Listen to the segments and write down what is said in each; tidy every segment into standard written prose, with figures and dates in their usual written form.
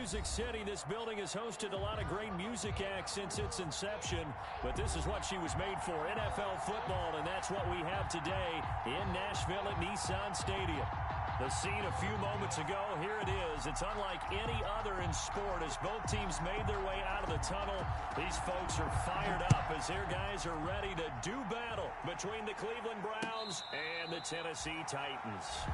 Music City. This building has hosted a lot of great music acts since its inception, but this is what she was made for, NFL football, and that's what we have today in Nashville at Nissan Stadium. The scene a few moments ago, here it is. It's unlike any other in sport as both teams made their way out of the tunnel. These folks are fired up as their guys are ready to do battle between the Cleveland Browns and the Tennessee Titans.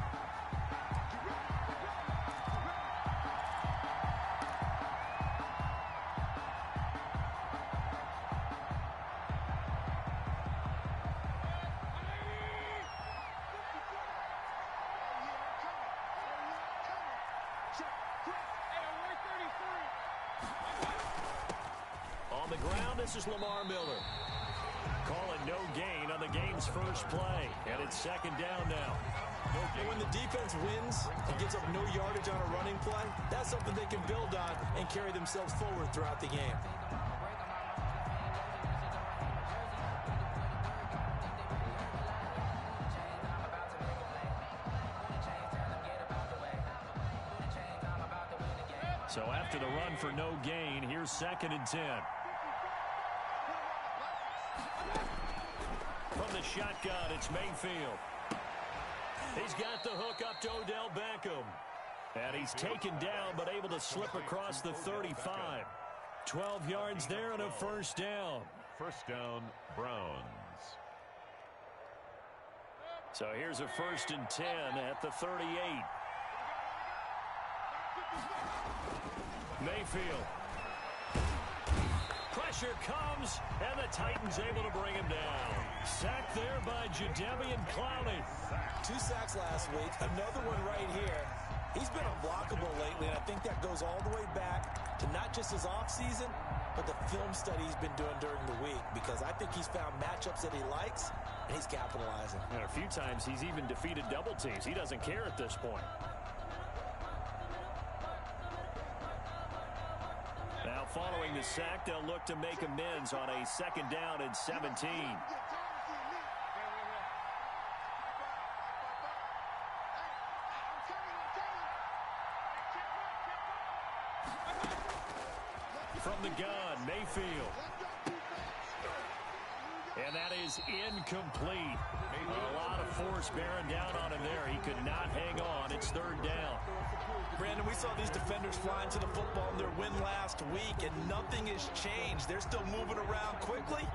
This is Lamar Miller. Calling no gain on the game's first play. And it's second down now. And when the defense wins and gives up no yardage on a running play, that's something they can build on and carry themselves forward throughout the game. So after the run for no gain, here's 2nd and 10. From the shotgun, it's Mayfield. He's got the hook up to Odell Beckham. And he's taken down, but able to slip across the 35. 12 yards there and a first down. First down, Browns. So here's a 1st and 10 at the 38. Mayfield. Pressure comes, and the Titans able to bring him down. Sacked there by Jadeveon Clowney. 2 sacks last week, another one right here. He's been unblockable lately, and I think that goes all the way back to not just his offseason, but the film study he's been doing during the week, because I think he's found matchups that he likes, and he's capitalizing. And a few times he's even defeated double teams. He doesn't care at this point. Now following the sack, they'll look to make amends on a 2nd down and 17. From the gun, Mayfield. And that is incomplete. A lot of force bearing down on him there. He could not hang on. It's 3rd down. Brandon, we saw these defenders flying to the football in their win last week, and nothing has changed. They're still moving around quickly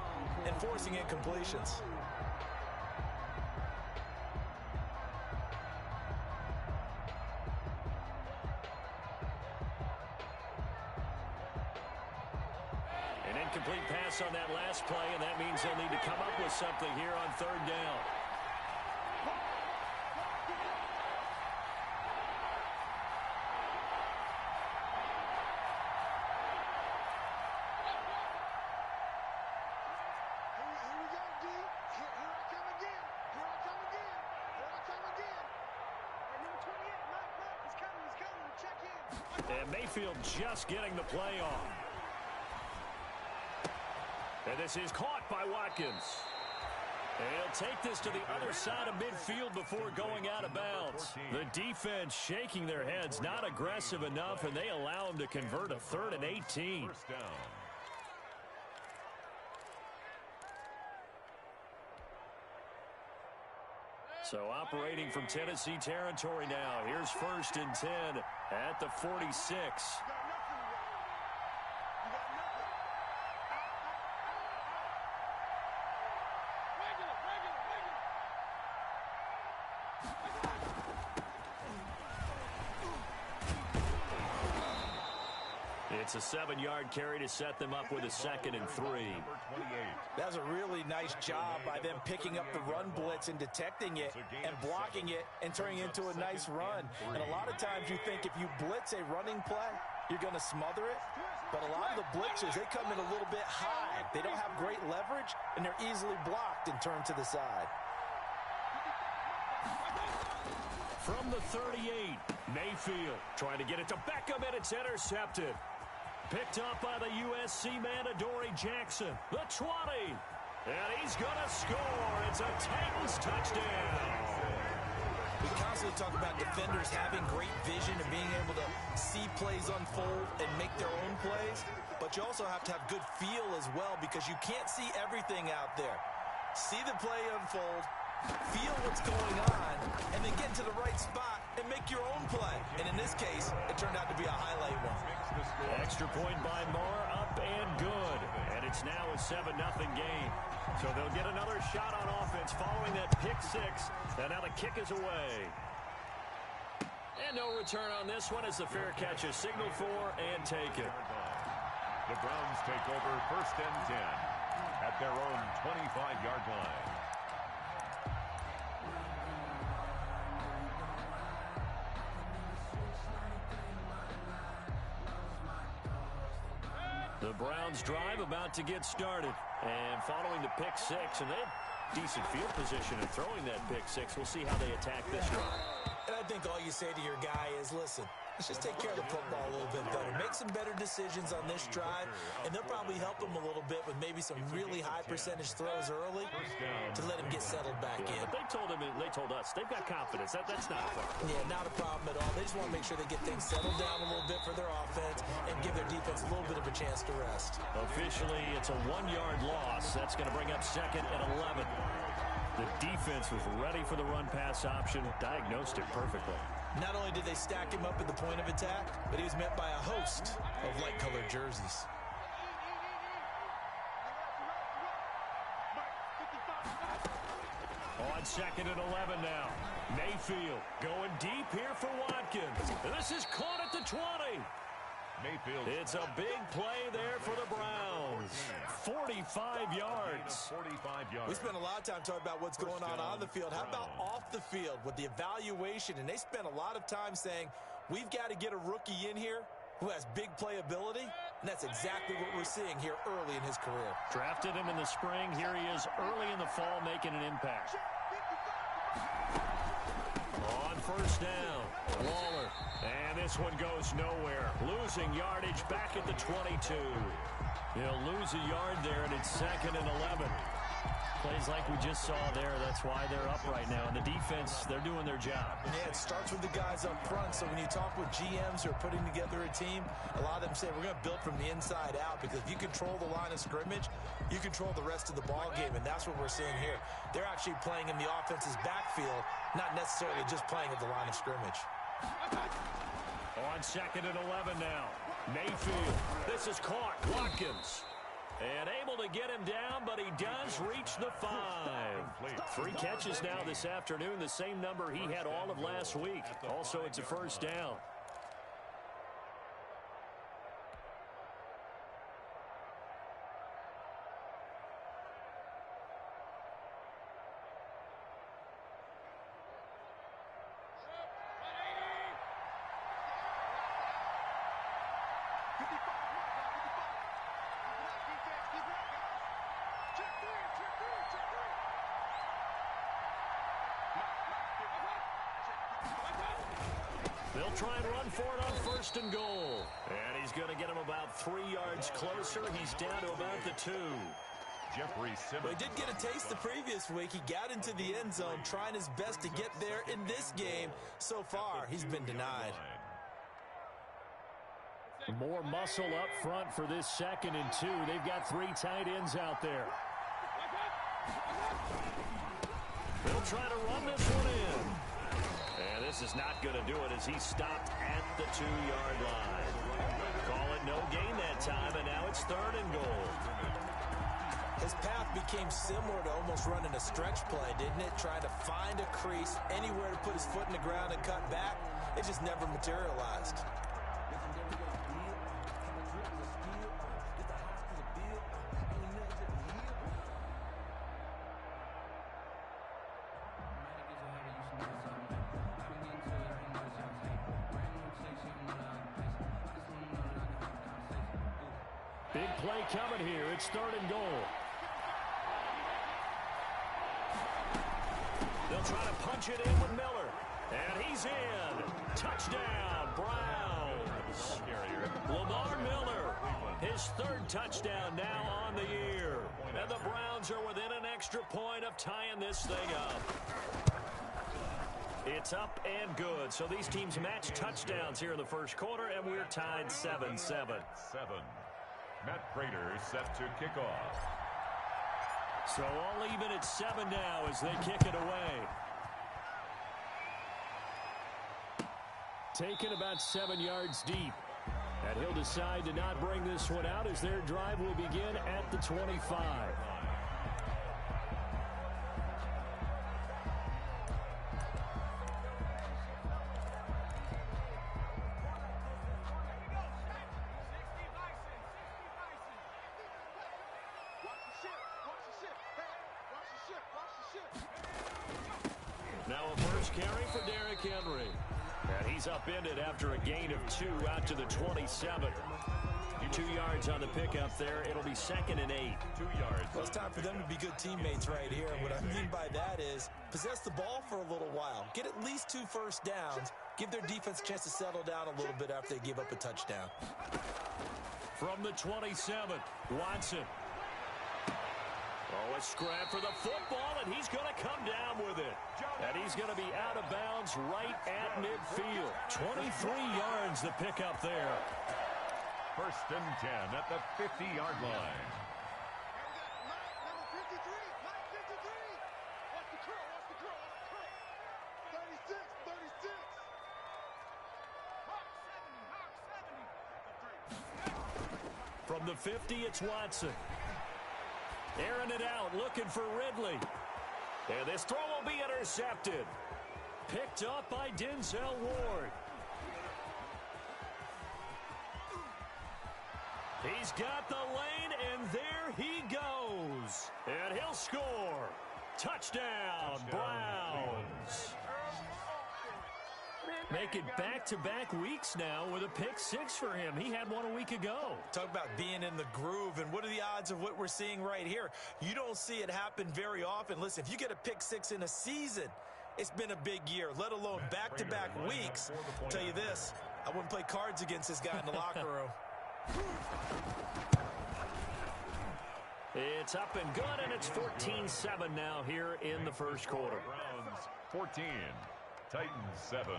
and forcing incompletions. An incomplete pass on that last play, and that means they'll need to come up with something here on 3rd down. And Mayfield just getting the play off. And this is caught by Watkins. And he'll take this to the other side of midfield before going out of bounds. The defense shaking their heads, not aggressive enough, and they allow him to convert a 3rd and 18. First down. So operating from Tennessee territory now. Here's 1st and 10 at the 46. It's a 7-yard carry to set them up with a 2nd and 3. That was a really nice job by them picking up the run blitz and detecting it and blocking it and turning it into a nice run. And a lot of times you think if you blitz a running play, you're going to smother it. But a lot of the blitzers, they come in a little bit high. They don't have great leverage, and they're easily blocked and turned to the side. From the 38, Mayfield trying to get it to Beckham, and it's intercepted. Picked up by the USC man, Adoree Jackson. The 20. And he's going to score. It's a Titans touchdown. We constantly talk about defenders having great vision and being able to see plays unfold and make their own plays, but you also have to have good feel as well because you can't see everything out there. See the play unfold, feel what's going on, and then get to the right spot and make your own play. And in this case, it turned out to be a highlight one. Extra point by Moore, up and good. And it's now a 7-0 game. So they'll get another shot on offense following that pick six. And now the kick is away. And no return on this one as the fair catch is signaled for and taken. The Browns take over 1st and 10 at their own 25-yard line. The Browns drive about to get started. And following the pick six, and they have decent field position in throwing that pick six. We'll see how they attack this drive. And I think all you say to your guy is, listen, let's just take care of the football a little bit better. Make some better decisions on this drive, and they'll probably help him a little bit with maybe some really high percentage throws early to let him get settled back in. But they told us they've got confidence. That's not a problem. Yeah, not a problem at all. They just want to make sure they get things settled down a little bit for their offense and give their defense a little bit of a chance to rest. Officially, it's a 1-yard loss. That's going to bring up 2nd and 11. The defense was ready for the run-pass option, diagnosed it perfectly. Not only did they stack him up at the point of attack, but he was met by a host of light-colored jerseys. On 2nd and 11 now. Mayfield going deep here for Watkins. And this is caught at the 20. Mayfield. It's a big play there for the Browns. 45 yards. 45 yards. We spent a lot of time talking about what's going on the field. How about off the field with the evaluation? And they spent a lot of time saying, we've got to get a rookie in here who has big playability. And that's exactly what we're seeing here early in his career. Drafted him in the spring. Here he is early in the fall making an impact. On 1st down, Waller. And this one goes nowhere. Losing yardage back at the 22. He'll lose a yard there, and it's 2nd and 11. Plays like we just saw there. That's why they're up right now. And the defense, they're doing their job. Yeah, it starts with the guys up front. So when you talk with GMs who are putting together a team, a lot of them say we're going to build from the inside out, because if you control the line of scrimmage, you control the rest of the ball game, and that's what we're seeing here. They're actually playing in the offense's backfield, not necessarily just playing at the line of scrimmage. On 2nd and 11 now. Mayfield. This is caught. Watkins. And able to get him down, but he does reach the 5. 3 catches now this afternoon, the same number he had all of last week. Also, it's a 1st down. They'll try and run for it on 1st and goal. And he's going to get him about 3 yards closer. He's down to about the 2. Jeffrey Simmons. Well, he did get a taste the previous week. He got into the end zone, trying his best to get there in this game. So far, he's been denied. More muscle up front for this 2nd and 2. They've got 3 tight ends out there. They'll try to run this one in. And this is not going to do it as he stopped at the 2-yard line. Call it no gain that time, and now it's 3rd and goal. His path became similar to almost running a stretch play, didn't it? Trying to find a crease, anywhere to put his foot in the ground and cut back. It just never materialized. Big play coming here. It's 3rd and goal. They'll try to punch it in with Miller. And he's in. Touchdown, Browns. Lamar Miller, his 3rd touchdown now on the year. And the Browns are within an extra point of tying this thing up. It's up and good. So these teams match touchdowns here in the first quarter, and we're tied 7-7. 7. Matt Prater set to kick off. So all even at 7 now as they kick it away. Taken about 7 yards deep. And he'll decide to not bring this one out as their drive will begin at the 25. Now a first carry for Derrick Henry. And he's upended after a gain of 2 out to the 27. 2 yards on the pickup there. It'll be 2nd and 8. 2 yards. Well, it's time for them to be good teammates right here. And what I mean by that is possess the ball for a little while. Get at least 2 first downs. Give their defense a chance to settle down a little bit after they give up a touchdown. From the 27, Watson. Oh, a scrap for the football, and he's going to come down with it. And he's going to be out of bounds right at midfield. 23 yards the pickup there. 1st and 10 at the 50-yard line. From the 50, it's Watson. Airing it out, looking for Ridley. And this throw will be intercepted. Picked up by Denzel Ward. He's got the lane, and there he goes. And he'll score. Touchdown, Browns. Make it back-to-back weeks now with a pick 6 for him. He had one a week ago. Talk about being in the groove, and what are the odds of what we're seeing right here? You don't see it happen very often. Listen, if you get a pick 6 in a season, it's been a big year, let alone back-to-back weeks. I'll tell you this, I wouldn't play cards against this guy in the locker room. It's up and good, and it's 14-7 now here in the first quarter. Browns 14, Titans 7.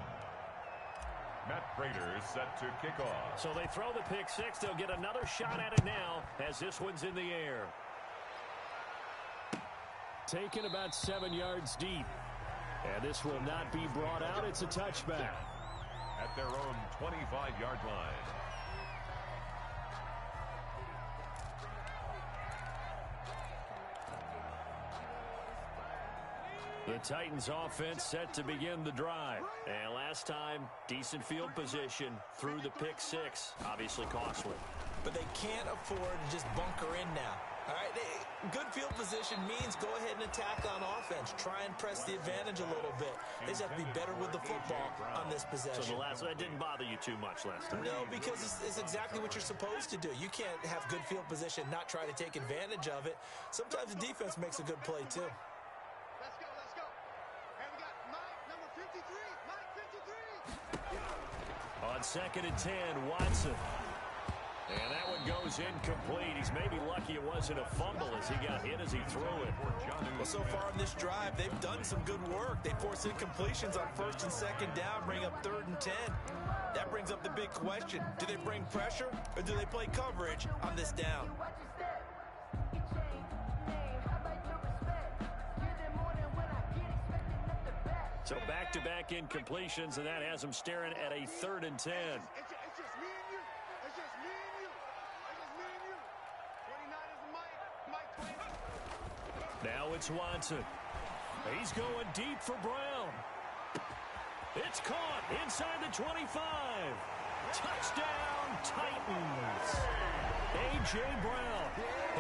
Matt Prater is set to kick off. So they throw the pick 6. They'll get another shot at it now as this one's in the air. Taken about 7 yards deep. And this will not be brought out. It's a touchback. At their own 25-yard line. The Titans offense set to begin the drive. And last time, decent field position through the pick 6. Obviously costly. But they can't afford to just bunker in now. All right, good field position means go ahead and attack on offense. Try and press the advantage a little bit. They just have to be better with the football on this possession. So that didn't bother you too much last time? No, because it's exactly what you're supposed to do. You can't have good field position, not try to take advantage of it. Sometimes the defense makes a good play, too. On 2nd and 10, Watson. And that one goes incomplete. He's maybe lucky it wasn't a fumble as he got hit as he threw it. Well, so far on this drive, they've done some good work. They force incompletions on 1st and 2nd down, bring up 3rd and 10. That brings up the big question. Do they bring pressure or do they play coverage on this down? So back-to-back incompletions, and that has them staring at a 3rd and 10. Now it's Watson. He's going deep for Brown. It's caught inside the 25. Touchdown, Titans. A.J. Brown,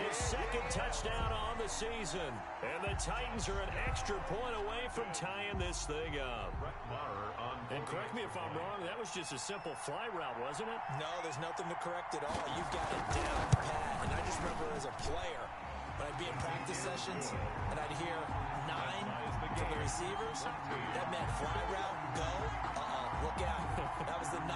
his 2nd touchdown on the season. And the Titans are an extra point away from tying this thing up. And correct me if I'm wrong, that was just a simple fly route, wasn't it? No, there's nothing to correct at all. You've got it down pat. And I just remember as a player, when I'd be in practice sessions and I'd hear 9 from the receivers, that meant fly route, go, look out. That was the 9,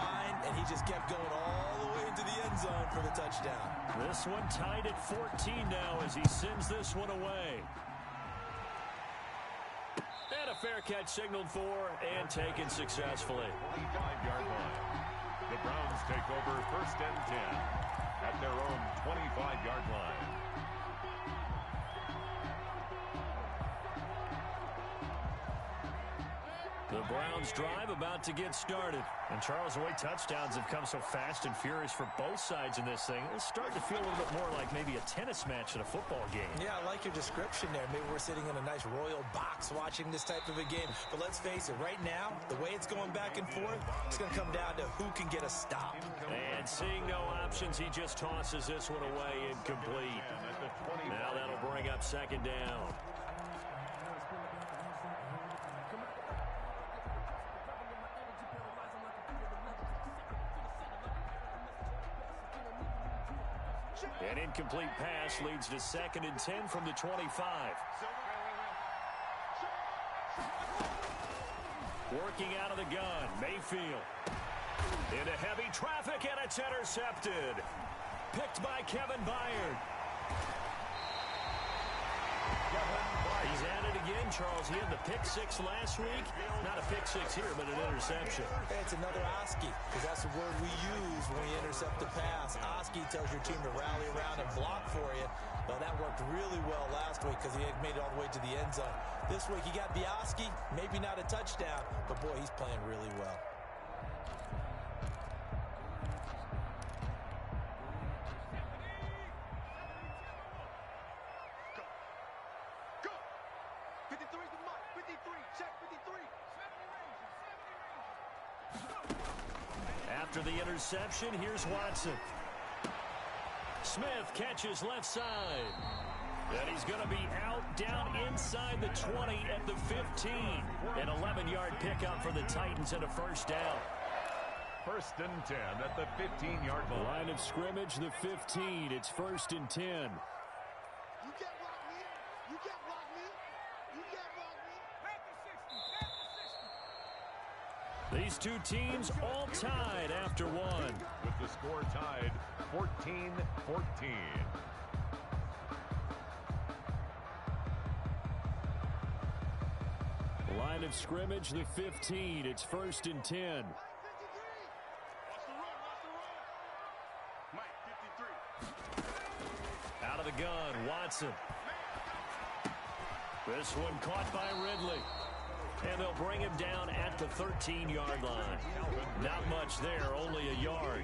and he just kept going all the way into the end zone for the touchdown. This one tied at 14 now as he sends this one away. And a fair catch signaled for and taken successfully. 25-yard line. The Browns take over 1st and 10 at their own 25-yard line. The Browns drive about to get started. And Charles, the way touchdowns have come so fast and furious for both sides in this thing, it's starting to feel a little bit more like maybe a tennis match in a football game. Yeah, I like your description there. Maybe we're sitting in a nice royal box watching this type of a game. But let's face it, right now, the way it's going back and forth, it's going to come down to who can get a stop. And seeing no options, he just tosses this one away incomplete. Now that'll bring up 2nd down. An incomplete pass leads to 2nd and 10 from the 25. Working out of the gun, Mayfield. Into heavy traffic, and it's intercepted. Picked by Kevin Byard. He's at it again, Charles. He had the pick 6 last week. Not a pick 6 here, but an interception. Hey, it's another Oski, because that's the word we use when we intercept the pass. Oski tells your team to rally around and block for you. Well, that worked really well last week because he had made it all the way to the end zone. This week he got the Oski, maybe not a touchdown, but boy, he's playing really well. After the interception, here's Watson. Smith catches left side. And he's going to be out down inside the 20 at the 15. An 11-yard pickup for the Titans and a 1st down. 1st and 10 at the 15-yard line. Line of scrimmage, the 15. It's 1st and 10. You can't block me. You can't block me. You can't block me. Back to 60. Back to 60. These two teams all tied after one. With the score tied 14-14. Line of scrimmage, the 15. It's 1st and 10. Watch the run. Mike, 53. Out of the gun, Watson. This one caught by Ridley. And they'll bring him down at the 13-yard line. Not much there, only a yard.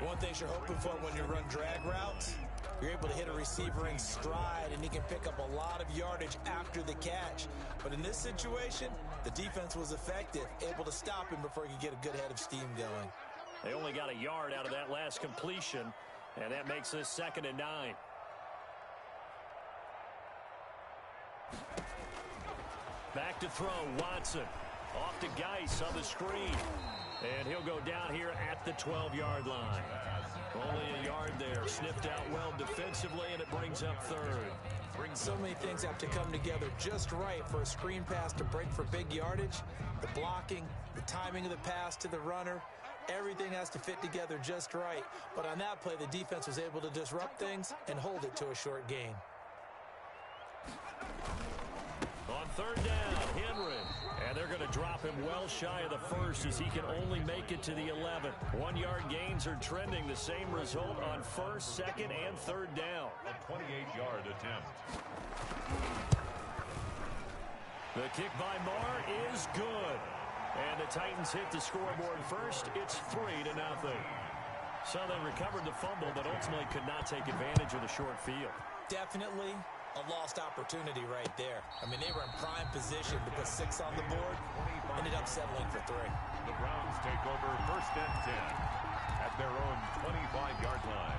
One thing you're hoping for when you run drag routes, you're able to hit a receiver in stride, and he can pick up a lot of yardage after the catch. But in this situation, the defense was effective, able to stop him before he could get a good head of steam going. They only got a yard out of that last completion, and that makes this 2nd and 9. Back to throw, Watson. Off to Geis on the screen. And he'll go down here at the 12-yard line. Only a yard there. Sniffed out well defensively, and it brings up 3rd. So many things have to come together just right for a screen pass to break for big yardage. The blocking, the timing of the pass to the runner, everything has to fit together just right. But on that play, the defense was able to disrupt things and hold it to a short gain. On 3rd down, Henry. And they're going to drop him well shy of the 1st as he can only make it to the 11th. 1-yard gains are trending. The same result on 1st, 2nd, and 3rd down. A 28-yard attempt. The kick by Marr is good. And the Titans hit the scoreboard first. It's 3-0. So they recovered the fumble, but ultimately could not take advantage of the short field. Definitely a lost opportunity right there. I mean, they were in prime position to put 6 on the board, ended up settling for 3. The Browns take over 1st and 10 at their own 25-yard line.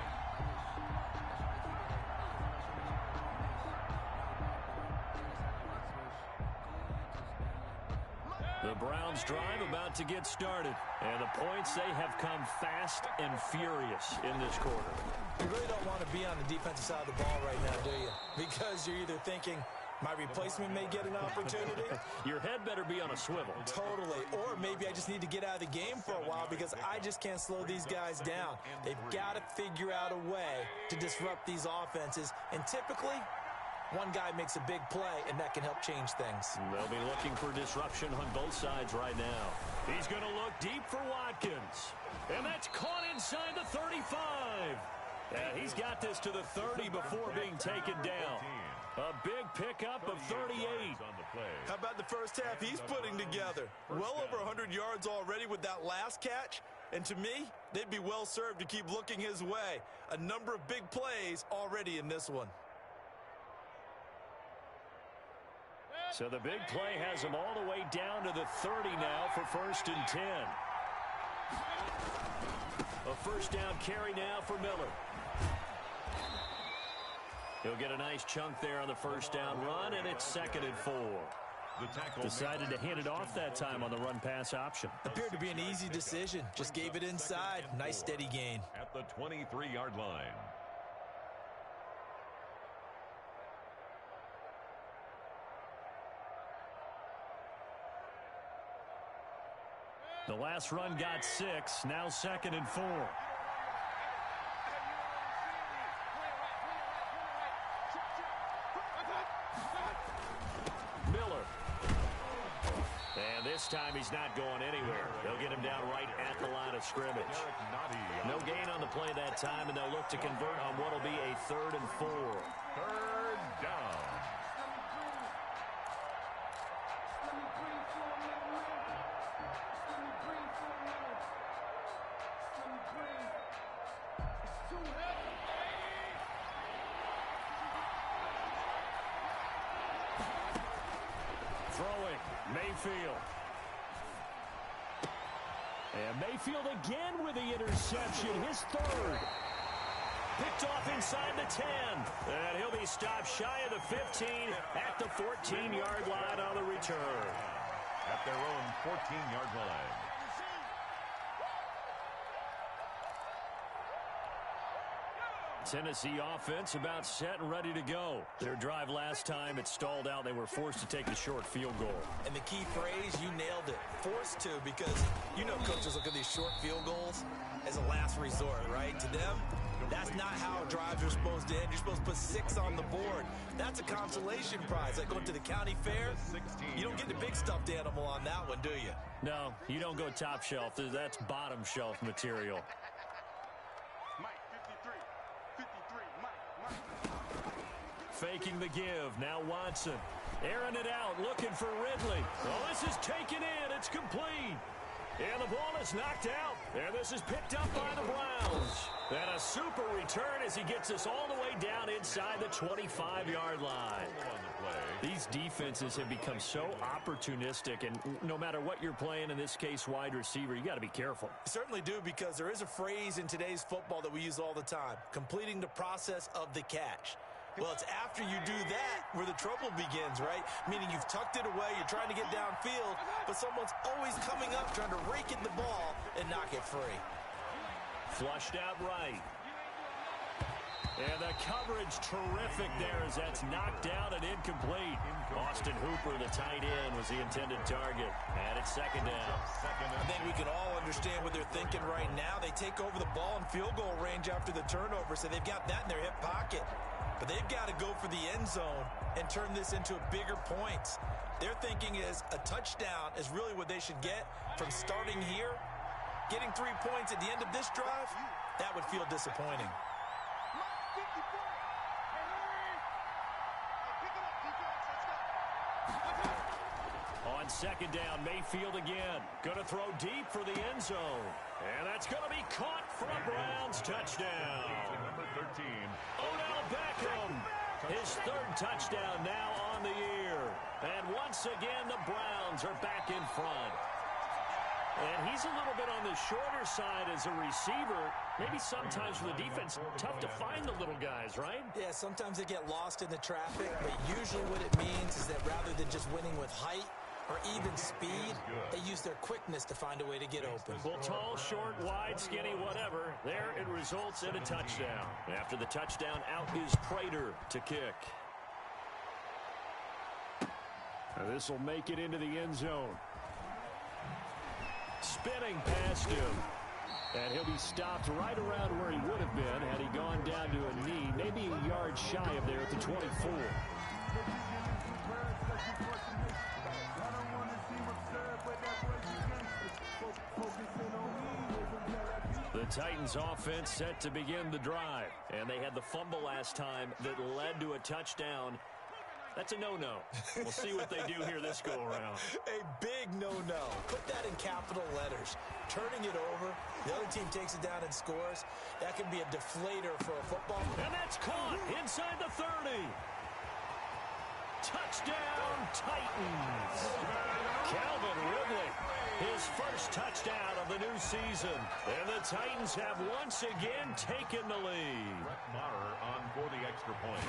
The Browns drive about to get started. And the points, they have come fast and furious in this quarter. You really don't want to be on the defensive side of the ball right now, do you? Because you're either thinking, my replacement may get an opportunity. Your head better be on a swivel. Totally. Or maybe I just need to get out of the game for a while because I just can't slow these guys down. They've got to figure out a way to disrupt these offenses. And typically, One guy makes a big play, and that can help change things. They'll be looking for disruption on both sides right now. He's going to look deep for Watkins. And that's caught inside the 35. And he's got this to the 30 before being taken down. A big pickup of 38. How about the first half he's putting together? Well over 100 yards already with that last catch. And to me, they'd be well served to keep looking his way. A number of big plays already in this one. So the big play has him all the way down to the 30 now for 1st and 10. A first down carry now for Miller. He'll get a nice chunk there on the first down run, and it's 2nd and 4. Decided to hand it off that time on the run-pass option. Appeared to be an easy decision. Just gave it inside. Nice steady gain. At the 23-yard line. The last run got 6. Now 2nd and 4. Miller. And this time he's not going anywhere. They'll get him down right at the line of scrimmage. No gain on the play that time, and they'll look to convert on what will be a 3rd and 4. 3rd down. Throwing, Mayfield. And Mayfield again with the interception, his 3rd. Picked off inside the 10. And he'll be stopped shy of the 15 at the 14-yard line on the return. At their own 14-yard line. Tennessee offense about set and ready to go. Their drive last time, it stalled out. They were forced to take the short field goal. And the key phrase, you nailed it. Forced to, because you know coaches look at these short field goals as a last resort, right? To them, that's not how drives are supposed to end. You're supposed to put 6 on the board. That's a consolation prize. Like going to the county fair, you don't get the big stuffed animal on that one, do you? No, you don't go top shelf. That's bottom shelf material. Faking the give. Now Watson. Airing it out. Looking for Ridley. Well, this is taken in. It's complete. And the ball is knocked out. And this is picked up by the Browns. And a super return as he gets us all the way down inside the 25-yard line. These defenses have become so opportunistic, and no matter what you're playing, in this case wide receiver, you got to be careful. You certainly do, because there is a phrase in today's football that we use all the time, completing the process of the catch. Well, it's after you do that where the trouble begins, right? Meaning you've tucked it away, you're trying to get downfield, but someone's always coming up trying to rake in the ball and knock it free. Flushed out right. And the coverage terrific there as that's knocked down and incomplete. Austin Hooper, the tight end, was the intended target. And it's 2nd down. I think we can all understand what they're thinking right now. They take over the ball in field goal range after the turnover, so they've got that in their hip pocket. But they've got to go for the end zone and turn this into bigger points. Their thinking is a touchdown is really what they should get from starting here. Getting 3 points at the end of this drive, that would feel disappointing. On 2nd down, Mayfield again. Going to throw deep for the end zone. And that's going to be caught for a Browns touchdown. Number 13. Odell Beckham. His 3rd touchdown now on the year. And once again, the Browns are back in front. And he's a little bit on the shorter side as a receiver. Maybe sometimes for the defense, tough to find the little guys, right? Yeah, sometimes they get lost in the traffic, but usually what it means is that rather than just winning with height or even speed, they use their quickness to find a way to get open. Well, tall, short, wide, skinny, whatever. There it results in a touchdown. After the touchdown, out is Prater to kick. This will make it into the end zone. Spinning past him. And he'll be stopped right around where he would have been had he gone down to a knee, maybe a yard shy of there at the 24. The Titans offense set to begin the drive. And they had the fumble last time that led to a touchdown. That's a no-no. We'll see what they do here this go-around. A big no-no. Put that in capital letters. Turning it over, the other team takes it down and scores. That can be a deflator for a football. And that's caught inside the 30. Touchdown, Titans. Calvin Ridley, his first touchdown of the new season. And the Titans have once again taken the lead. Brett Maher on for the extra point.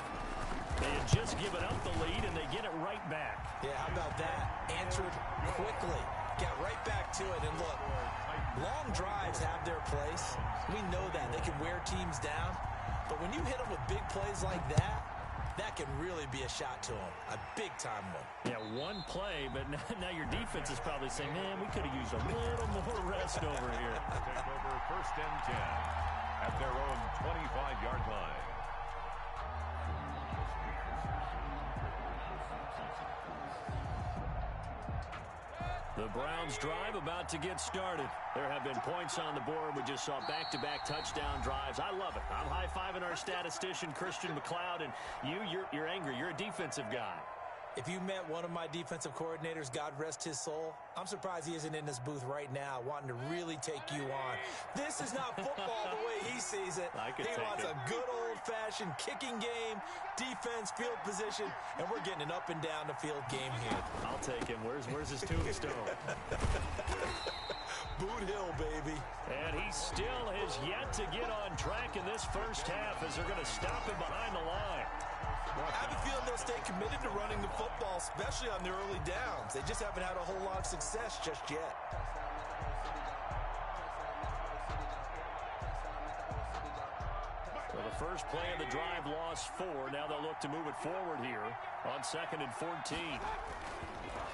They had just given up the lead, and they get it right back. Yeah, how about that? Answered quickly. Get right back to it. And look, long drives have their place. We know that. They can wear teams down. But when you hit them with big plays like that, that can really be a shot to them. A big-time one. Yeah, one play, but now your defense is probably saying, man, we could have used a little more rest over here. Take over 1st and 10 at their own 25-yard line. The Browns drive about to get started. There have been points on the board. We just saw back-to-back touchdown drives. I love it. I'm high-fiving our statistician, Christian McLeod, and you're angry. You're a defensive guy. If you met one of my defensive coordinators, God rest his soul, I'm surprised he isn't in this booth right now wanting to really take you on. This is not football the way he sees it. He wants a good old-fashioned kicking game, defense, field position, and we're getting an up-and-down-the-field game here. I'll take him. Where's his tombstone? Boot Hill, baby. And he still has yet to get on track in this first half as they're going to stop him behind the line. I have a feeling they'll stay committed to running the football, especially on the early downs. They just haven't had a whole lot of success just yet. Well, the first play of the drive lost 4. Now they'll look to move it forward here on 2nd and 14.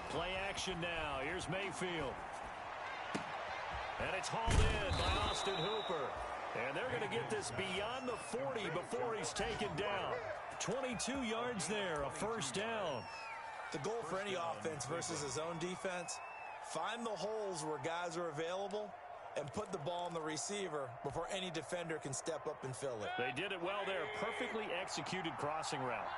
Play action now. Here's Mayfield. And it's hauled in by Austin Hooper. And they're going to get this beyond the 40 before he's taken down. 22 yards there, a first down. The goal for any offense versus his own defense, find the holes where guys are available and put the ball on the receiver before any defender can step up and fill it. They did it well there. Perfectly executed crossing route.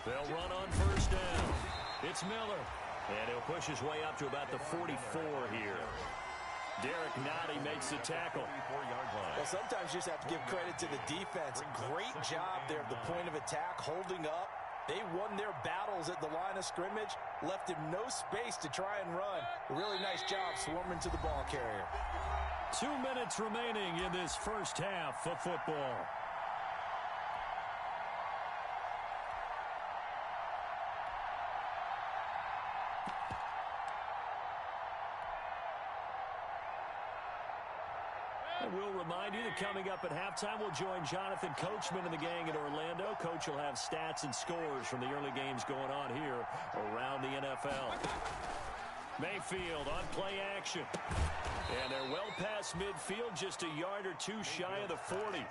They'll run on first down. It's Miller. And he'll push his way up to about the 44 here. Derek Nottie makes the tackle. Well, sometimes you just have to give credit to the defense. Great job there at the point of attack, holding up. They won their battles at the line of scrimmage, left him no space to try and run. A really nice job swarming to the ball carrier. 2 minutes remaining in this first half of football. We'll remind you that coming up at halftime, we'll join Jonathan Coachman and the gang in Orlando. Coach will have stats and scores from the early games going on here around the NFL. Mayfield on play action. And they're well past midfield, just a yard or two shy of the 40.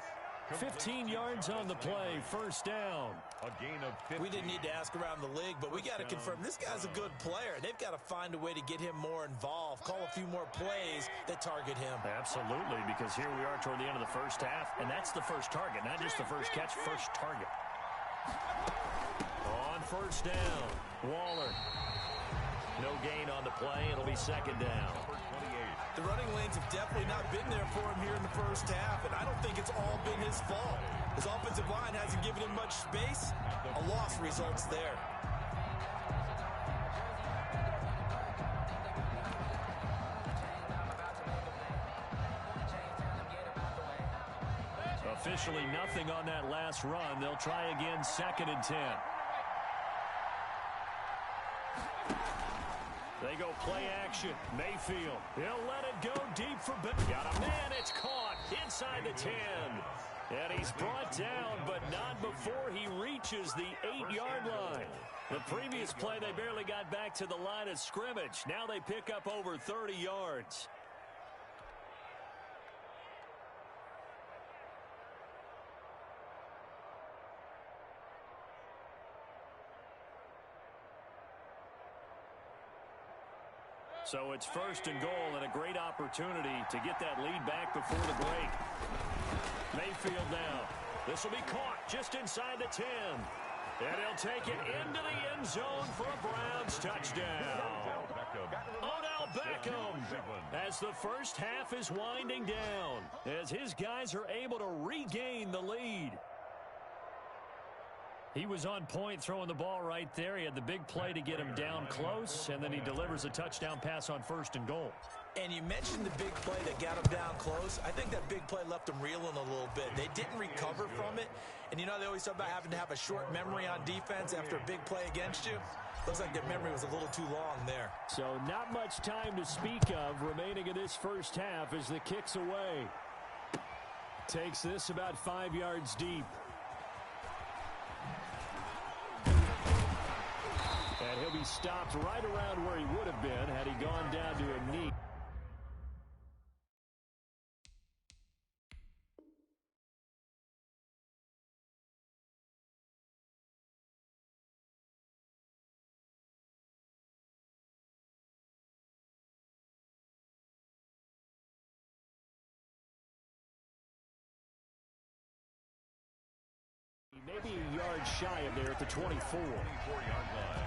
15 yards on the play, first down. A gain of 50. We didn't need to ask around the league, but we got to confirm this guy's a good player. They've got to find a way to get him more involved, call a few more plays that target him. Absolutely, because here we are toward the end of the first half, and that's the first target, not just the first catch, first target. On first down, Waller. No gain on the play. It'll be second down. The running lanes have definitely not been there for him here in the first half, and I don't think it's all been his fault. His offensive line hasn't given him much space. A loss results there. Officially nothing on that last run. They'll try again, 2nd and 10. They go play action. Mayfield. He'll let it go deep for Ben. Got a man. It's caught inside the 10. And he's brought down, but not before he reaches the 8-yard line. The previous play, they barely got back to the line of scrimmage. Now they pick up over 30 yards. So it's 1st and goal and a great opportunity to get that lead back before the break. Mayfield now. This will be caught just inside the 10. And he'll take it into the end zone for a Browns touchdown. Odell Beckham, as the first half is winding down, as his guys are able to regain the lead. He was on point throwing the ball right there. He had the big play to get him down close, and then he delivers a touchdown pass on 1st and goal. And you mentioned the big play that got him down close. I think that big play left him reeling a little bit. They didn't recover from it. And you know, they always talk about having to have a short memory on defense after a big play against you. Looks like their memory was a little too long there. So not much time to speak of remaining in this first half as the kick's away. Takes this about 5 yards deep. And he'll be stopped right around where he would have been had he gone down to a knee. Maybe a yard shy of there at the 24. 24-yard line.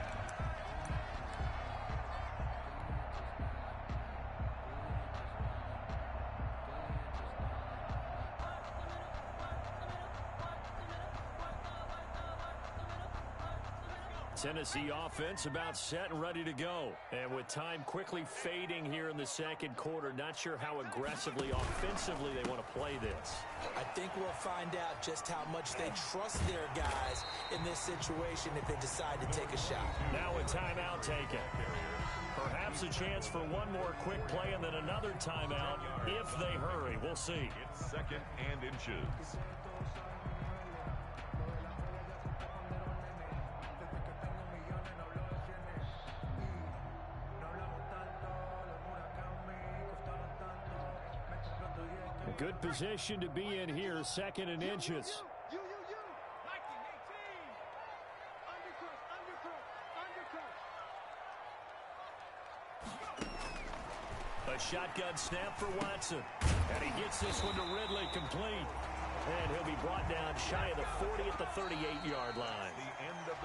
Tennessee offense about set and ready to go. And with time quickly fading here in the second quarter, not sure how aggressively, offensively they want to play this. I think we'll find out just how much they trust their guys in this situation if they decide to take a shot. Now a timeout taken. Perhaps a chance for one more quick play and then another timeout if they hurry. We'll see. It's 2nd and inches. Good position to be in here, 2nd and inches. A shotgun snap for Watson. And he gets this one to Ridley complete. And he'll be brought down shy of the 40 at the 38-yard line.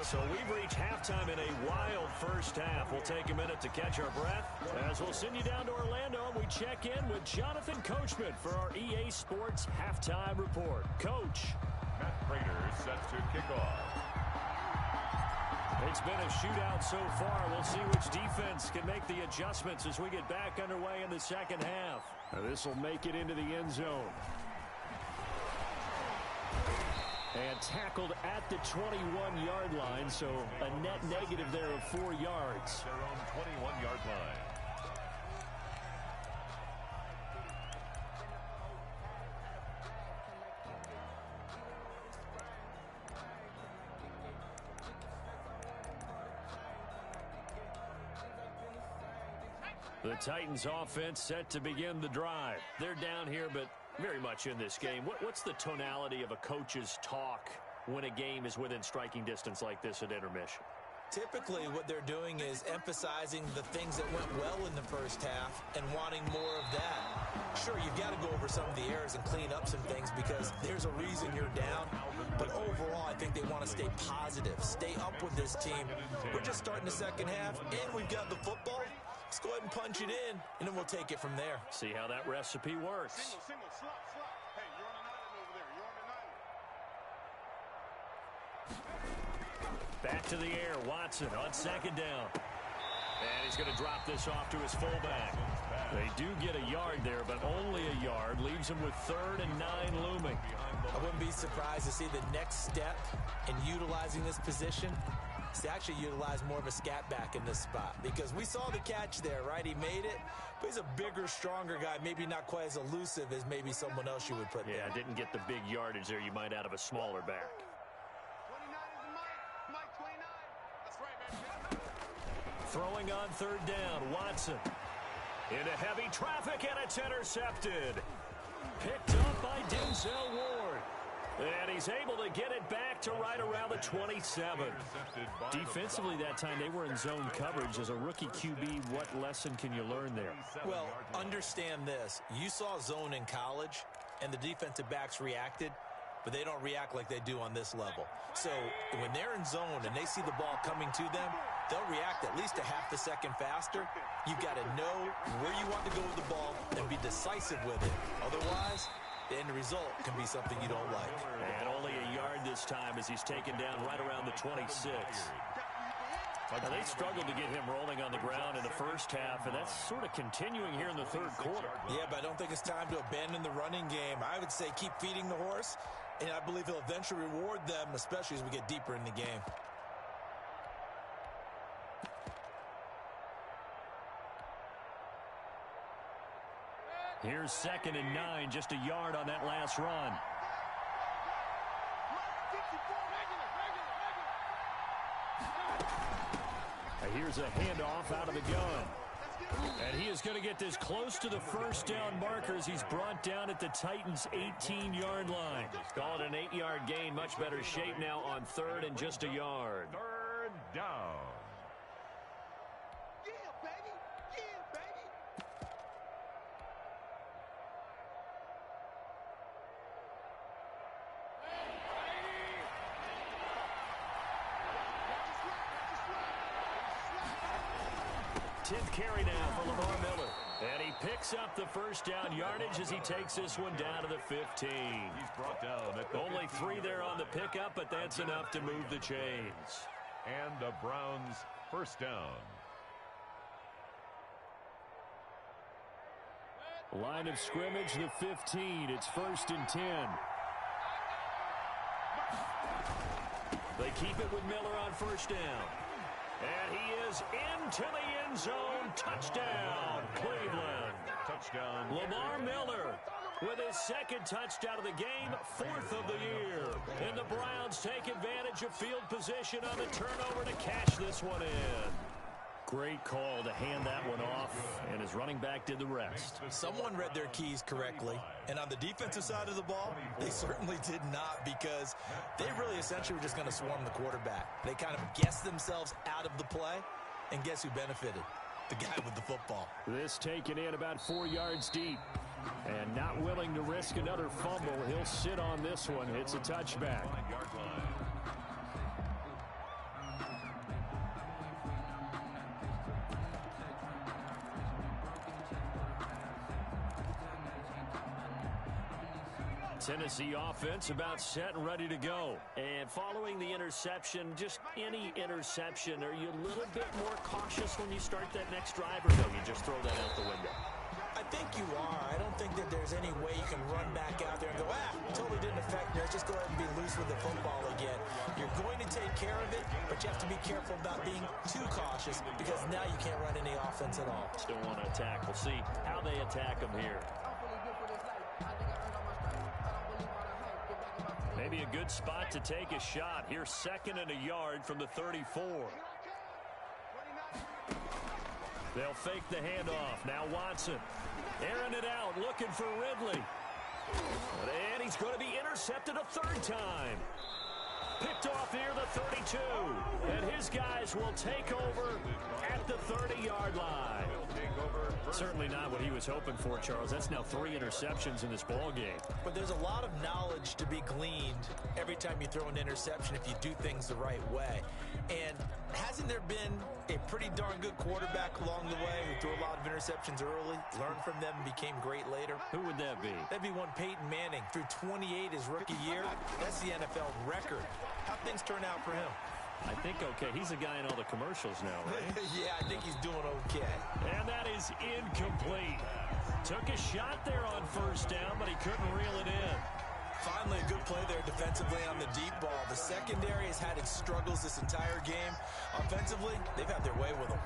So we've reached halftime in a wild first half. We'll take a minute to catch our breath as we'll send you down to Orlando and we check in with Jonathan Coachman for our EA Sports Halftime Report. Coach. Matt Prater set to kick off. It's been a shootout so far. We'll see which defense can make the adjustments as we get back underway in the second half. This will make it into the end zone. And tackled at the 21-yard line, so a net negative there of 4 yards. Their own 21-yard line. The Titans offense set to begin the drive. They're down here, but very much in this game. What's the tonality of a coach's talk when a game is within striking distance like this at intermission? Typically, what they're doing is emphasizing the things that went well in the first half and wanting more of that. Sure, you've got to go over some of the errors and clean up some things because there's a reason you're down. But overall, I think they want to stay positive, stay up with this team. We're just starting the second half, and we've got the football. Let's go ahead and punch it in, and then we'll take it from there. See how that recipe works. Single, slot. Hey, you're on an island over there. You're on an island. Back to the air, Watson on 2nd down. And he's going to drop this off to his fullback. They do get a yard there, but only a yard. Leaves him with 3rd and 9 looming. I wouldn't be surprised to see the next step in utilizing this position is to actually utilize more of a scat back in this spot. Because we saw the catch there, right? He made it, but he's a bigger, stronger guy. Maybe not quite as elusive as maybe someone else you would put there. Yeah, didn't get the big yardage there you might out of a smaller back. 29 is the Mike 29. That's right, man. Throwing on 3rd down, Watson. Into heavy traffic, and it's intercepted. Picked up by Denzel Ward. And he's able to get it back to right around the 27. Defensively that time, they were in zone coverage. As a rookie QB, what lesson can you learn there? Well, understand this. You saw zone in college, and the defensive backs reacted, but they don't react like they do on this level. So when they're in zone and they see the ball coming to them, they'll react at least a half a second faster. You've got to know where you want to go with the ball and be decisive with it. Otherwise, the end result can be something you don't like. And only a yard this time as he's taken down right around the 26. Now, they struggled to get him rolling on the ground in the first half, and that's sort of continuing here in the third quarter. Yeah, but I don't think it's time to abandon the running game. I would say keep feeding the horse, and I believe he'll eventually reward them, especially as we get deeper in the game. Here's 2nd and 9, just a yard on that last run. Here's a handoff out of the gun. And he is going to get this close to the first down marker as he's brought down at the Titans' 18-yard line. Call it an 8-yard gain. Much better shape now on 3rd and just a yard. 3rd down. Tenth carry now for Lamar Miller. And he picks up the first down yardage as he takes this one down to the 15. He's brought down at the Only 3 there on the pickup, but that's enough to move the chains. And the Browns first down. Line of scrimmage, the 15. It's 1st and 10. They keep it with Miller on first down. And he is into the end zone. Touchdown, Cleveland. Touchdown. Lamar Miller with his 2nd touchdown of the game, 4th of the year. And the Browns take advantage of field position on the turnover to cash this one in. Great call to hand that one off, and his running back did the rest. Someone read their keys correctly, and on the defensive side of the ball, they certainly did not, because they really essentially were just going to swarm the quarterback. They kind of guessed themselves out of the play, and guess who benefited? The guy with the football. This taken in about 4 yards deep, and not willing to risk another fumble. He'll sit on this one. It's a touchback. Tennessee offense about set and ready to go. And following the interception, just any interception, are you a little bit more cautious when you start that next drive, or no, you just throw that out the window? I think you are. I don't think that there's any way you can run back out there and go, totally didn't affect me. Let's just go ahead and be loose with the football again. You're going to take care of it, but you have to be careful about being too cautious, because now you can't run any offense at all. Still want to attack. We'll see how they attack them here. Maybe a good spot to take a shot. Here's 2nd and a yard from the 34. They'll fake the handoff. Now Watson airing it out, looking for Ridley. And he's going to be intercepted a 3rd time. Picked off near the 32. And his guys will take over at the 30-yard line. Certainly not what he was hoping for, Charles. That's now 3 interceptions in this ball game. But there's a lot of knowledge to be gleaned every time you throw an interception if you do things the right way. And hasn't there been a pretty darn good quarterback along the way who threw a lot of interceptions early, learned from them, and became great later? Who would that be? That'd be one Peyton Manning. Threw 28 his rookie year. That's the NFL record. How'd things turn out for him? I think okay. He's a guy in all the commercials now, right? Yeah, I think he's doing okay. And that is incomplete. Took a shot there on first down, but he couldn't reel it in. Finally, a good play there defensively on the deep ball. The secondary has had its struggles this entire game. Offensively, they've had their way with them.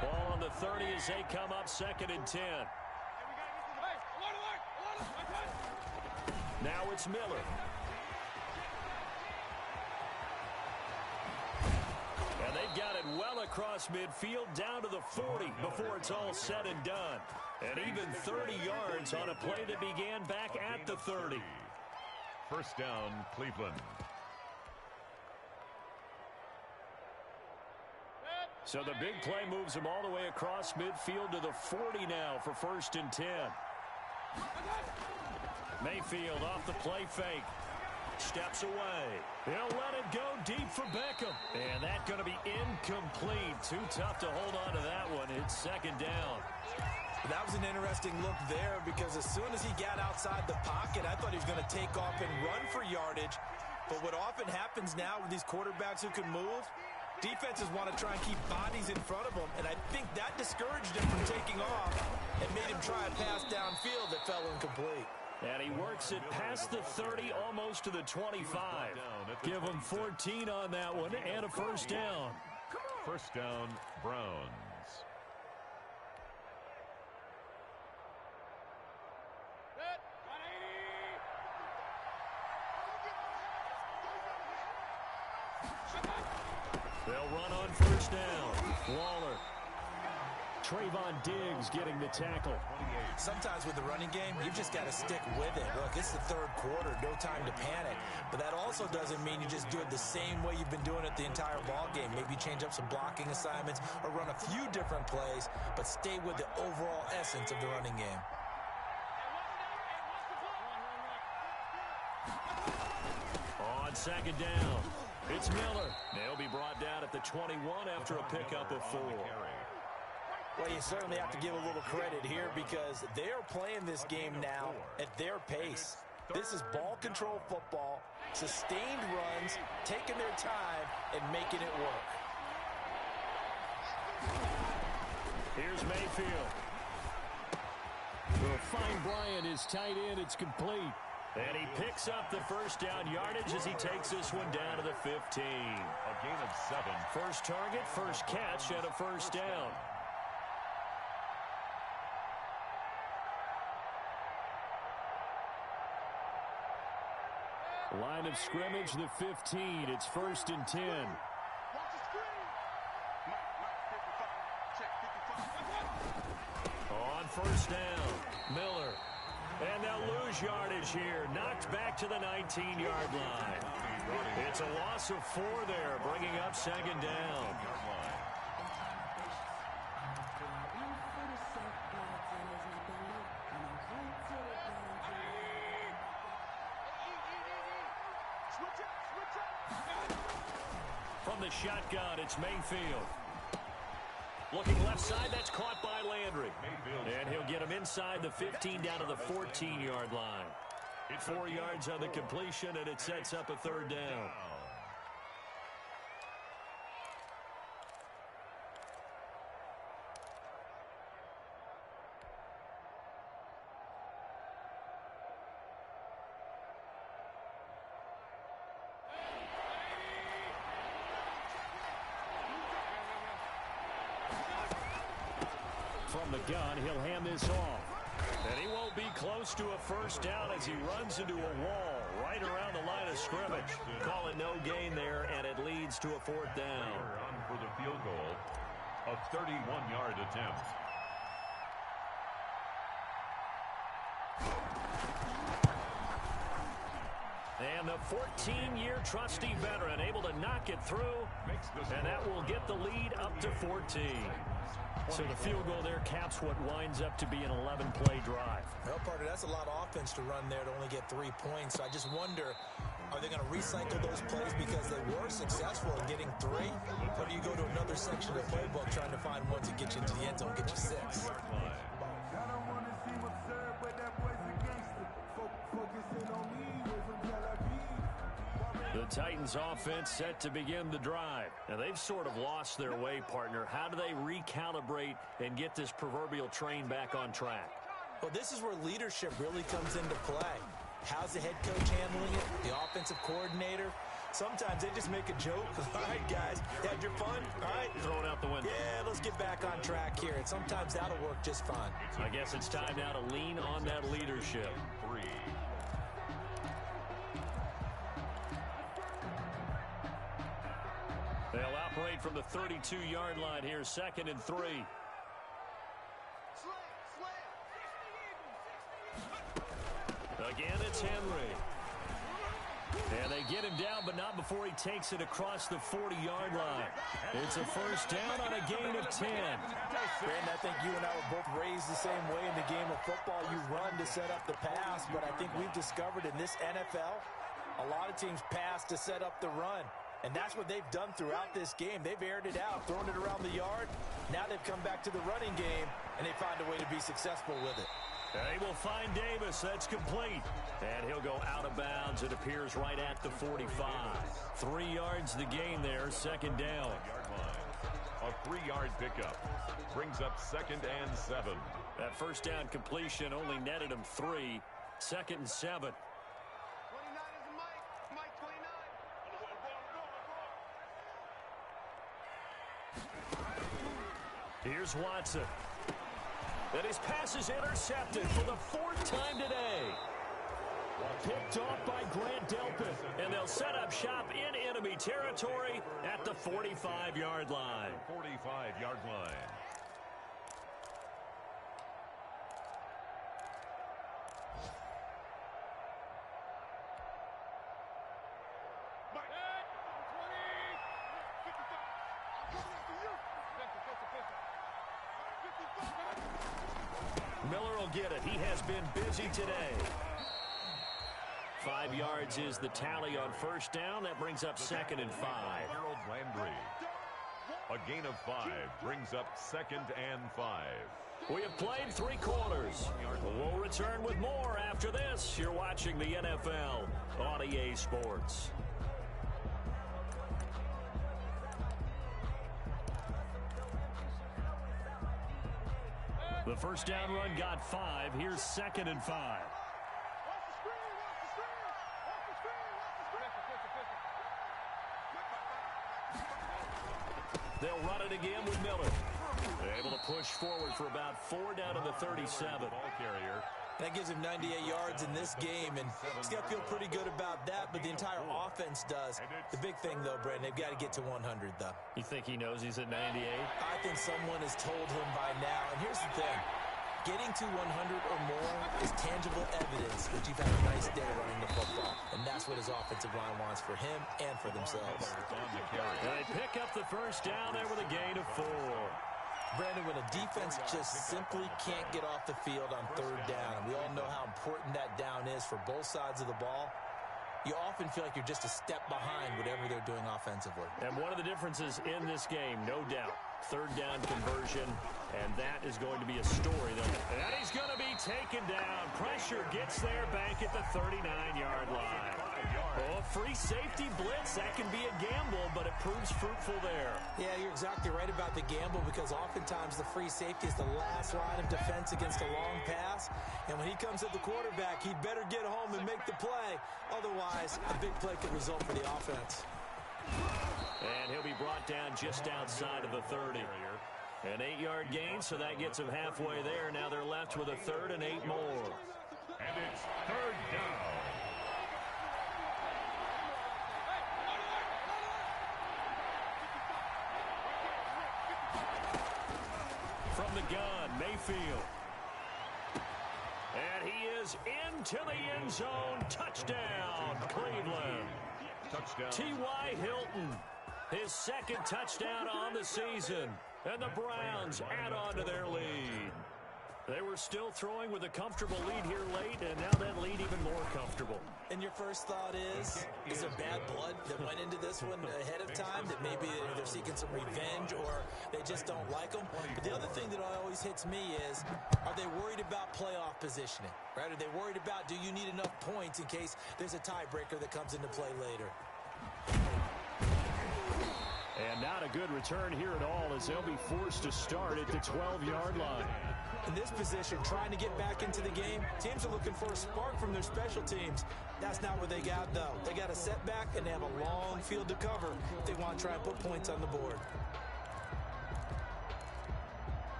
Ball on the 30 as they come up 2nd and 10. Now it's Miller. And they've got it well across midfield down to the 40 before it's all said and done. And even 30 yards on a play that began back at the 30. First down, Cleveland. So the big play moves him all the way across midfield to the 40 now for 1st and 10. Mayfield off the play fake. Steps away. He'll let it go deep for Beckham. And that's going to be incomplete. Too tough to hold on to that one. It's 2nd down. That was an interesting look there because as soon as he got outside the pocket, I thought he was going to take off and run for yardage. But what often happens now with these quarterbacks who can move, defenses want to try and keep bodies in front of them, and I think that discouraged him from taking off and made him try a pass downfield that fell incomplete. And he works it past the 30, almost to the 25. Give him 14 on that one and a 1st down. First down, Browns. They'll run on 1st down. Waller. Trayvon Diggs getting the tackle. Sometimes with the running game, you've just got to stick with it. Look, it's the 3rd quarter, no time to panic. But that also doesn't mean you just do it the same way you've been doing it the entire ball game. Maybe change up some blocking assignments or run a few different plays, but stay with the overall essence of the running game. On 2nd down, it's Miller. They'll be brought down at the 21 after a pickup of 4. Well, you certainly have to give a little credit here because they are playing this game now at their pace. This is ball control football, sustained runs, taking their time, and making it work. Here's Mayfield. Will find Bryant is tight end. It's complete. And he picks up the 1st down yardage as he takes this one down to the 15. A gain of 7. First target, first catch, and a 1st down. Line of scrimmage, the 15. It's 1st and 10. On 1st down, Miller. And they'll lose yardage here. Knocked back to the 19-yard line. It's a loss of 4 there, bringing up 2nd down. From the shotgun, it's Mayfield. Looking left side, that's caught by Landry. And he'll get him inside the 15 down to the 14-yard line. 4 yards on the completion, and it sets up a 3rd down. From the gun, he'll hand this off. And he won't be close to a 1st down as he runs into a wall right around the line of scrimmage. Call it no gain there, and it leads to a 4th down. On for the field goal, a 31-yard attempt. And the 14-year trusty veteran able to knock it through, and that will get the lead up to 14. So the field goal there caps what winds up to be an 11-play drive. Well, partner, that's a lot of offense to run there to only get 3 points. So I just wonder, are they going to recycle those plays because they were successful in getting 3? Or do you go to another section of the playbook trying to find ones that get you into the end zone, get you 6? The Titans offense set to begin the drive. Now they've sort of lost their way, partner. How do they recalibrate and get this proverbial train back on track? Well, this is where leadership really comes into play. How's the head coach handling it? The offensive coordinator? Sometimes they just make a joke. All right, guys, had your fun? All right. Throw it out the window. Yeah, let's get back on track here. And sometimes that'll work just fine. I guess it's time now to lean on that leadership. 3. They'll operate from the 32-yard line here, 2nd and 3. Again, it's Henry. And they get him down, but not before he takes it across the 40-yard line. It's a first down on a gain of 10. Brandon, I think you and I were both raised the same way in the game of football. You run to set up the pass, but I think we've discovered in this NFL, a lot of teams pass to set up the run. And that's what they've done throughout this game. They've aired it out, thrown it around the yard. Now they've come back to the running game, and they find a way to be successful with it. They will find Davis. That's complete. And he'll go out of bounds. It appears right at the 45. 3 yards the gain there, second down. A 3-yard pickup brings up 2nd and 7. That first down completion only netted him 3. 2nd and 7. 29 is Mike. Mike 29. Here's Watson. And his pass is intercepted for the 4th time today. Picked off by Grant Delpit. And they'll set up shop in enemy territory at the 45-yard line. 45-yard line. Miller will get it. He has been busy today. 5 yards is the tally on first down. That brings up 2nd and 5. Harold Landry. A gain of 5 brings up 2nd and 5. We have played 3 quarters. We'll return with more after this. You're watching the NFL on EA Sports. The first down run got 5. Here's 2nd and 5. They'll run it again with Miller. They're able to push forward for about 4 down to the 37. Ball carrier. That gives him 98 yards in this game, and he's got to feel pretty good about that, but the entire offense does. The big thing, though, Brandon, they've got to get to 100, though. You think he knows he's at 98? I think someone has told him by now, and here's the thing. Getting to 100 or more is tangible evidence that you've had a nice day running the football, and that's what his offensive line wants for him and for themselves. They pick up the first down there with a gain of 4. Brandon, when a defense just simply can't get off the field on 3rd down, and we all know how important that down is for both sides of the ball, you often feel like you're just a step behind whatever they're doing offensively. And one of the differences in this game, no doubt, 3rd down conversion, and that is going to be a story. And he's going to be taken down. Pressure gets there back at the 39-yard line. Oh, free safety blitz, that can be a gamble, but it proves fruitful there. Yeah, you're exactly right about the gamble, because oftentimes the free safety is the last line of defense against a long pass. And when he comes at the quarterback, he'd better get home and make the play. Otherwise, a big play could result for the offense. And he'll be brought down just outside of the 30. An 8-yard gain, so that gets him halfway there. Now they're left with a 3rd and 8 more. And it's 3rd down. From the gun, Mayfield. And he is into the end zone. Touchdown, Cleveland. Touchdown. T.Y. Hilton, his 2nd touchdown on the season. And the Browns add on to their lead. They were still throwing with a comfortable lead here late, and now that lead even more comfortable. And your first thought is there bad blood that went into this one ahead of time, that maybe they're seeking some revenge or they just don't like them? But the other thing that always hits me is, are they worried about playoff positioning? Right? Are they worried about, do you need enough points in case there's a tiebreaker that comes into play later? And not a good return here at all, as they'll be forced to start at the 12-yard line. In this position, trying to get back into the game, teams are looking for a spark from their special teams. That's not what they got, though. They got a setback, and they have a long field to cover if they want to try and put points on the board.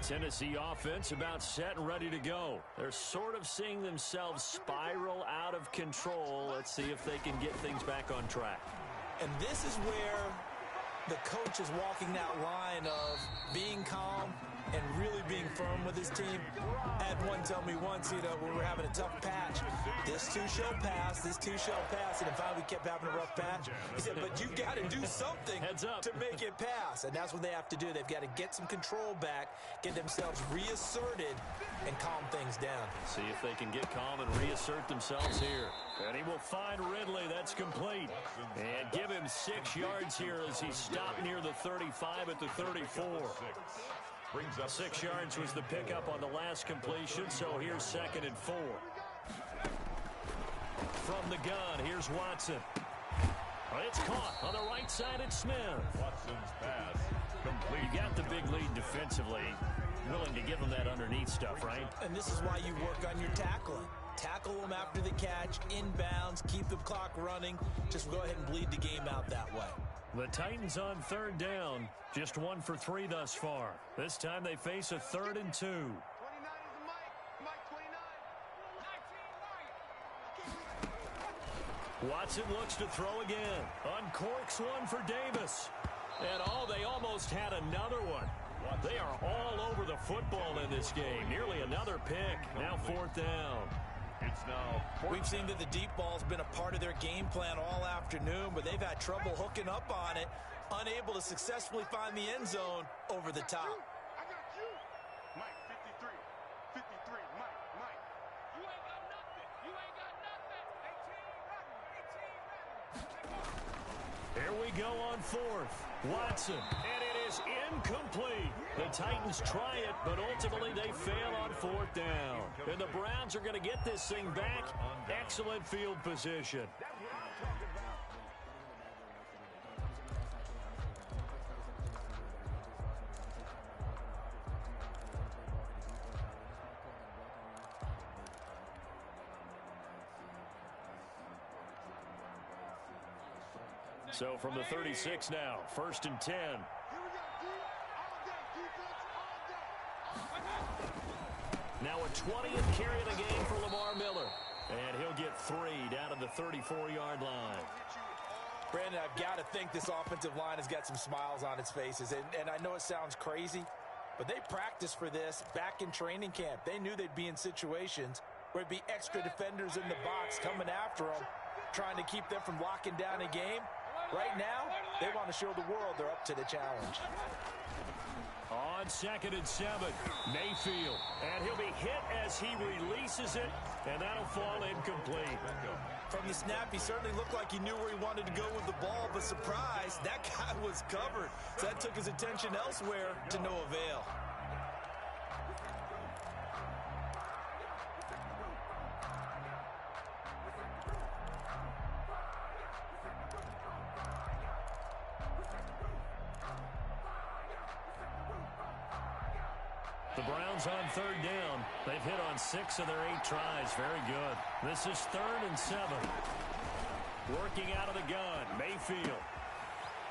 Tennessee offense about set and ready to go. They're sort of seeing themselves spiral out of control. Let's see if they can get things back on track. And this is where the coach is walking that line of being calm and really being firm with his team. I had one tell me once, when we were having a tough patch, this too shall pass, and if finally we kept having a rough patch, he said, but you got to do something to make it pass, and that's what they have to do. They've got to get some control back, get themselves reasserted, and calm things down. See if they can get calm and reassert themselves here. And he will find Ridley. That's complete. And give him 6 yards here as he stopped near the 35 at the 34. 6 yards was the pickup on the last completion, so here's 2nd and 4. From the gun, here's Watson. It's caught on the right side at Smith. Watson's pass complete. You got the big lead defensively. Willing to give him that underneath stuff, right? And this is why you work on your tackling. Tackle them after the catch, inbounds, keep the clock running. Just go ahead and bleed the game out that way. The Titans on 3rd down. Just 1 for 3 thus far. This time they face a 3rd and 2. 29 is Mike. Mike 29. Watson looks to throw again. Uncorks one for Davis. And they almost had another one. They are all over the football in this game. Nearly another pick. Now 4th down. It's now We've seen that the deep ball's been a part of their game plan all afternoon, but they've had trouble hooking up on it, unable to successfully find the end zone over the top. I got you. Mike 53. 53. Mike. You ain't got nothing. You ain't got nothing. 18 ready. Here we go on 4th. Watson. And it is incomplete. The Titans try it, but ultimately they fail on 4th down. And the Browns are going to get this thing back. Excellent field position. So from the 36 now, 1st and 10. Here we go, D. All day, defense, all day. Now a 20th carry of the game for Lamar Miller. And he'll get 3 down to the 34-yard line. Brandon, I've got to think this offensive line has got some smiles on its faces. And I know it sounds crazy, but they practiced for this back in training camp. They knew they'd be in situations where it'd be extra defenders in the box coming after them, trying to keep them from locking down a game. Right now, they want to show the world they're up to the challenge. On 2nd and 7, Mayfield. And he'll be hit as he releases it, and that'll fall incomplete. From the snap, he certainly looked like he knew where he wanted to go with the ball, but surprise, that guy was covered. So that took his attention elsewhere to no avail. The Browns on 3rd down. They've hit on 6 of their 8 tries. Very good. This is 3rd and 7. Working out of the gun, Mayfield.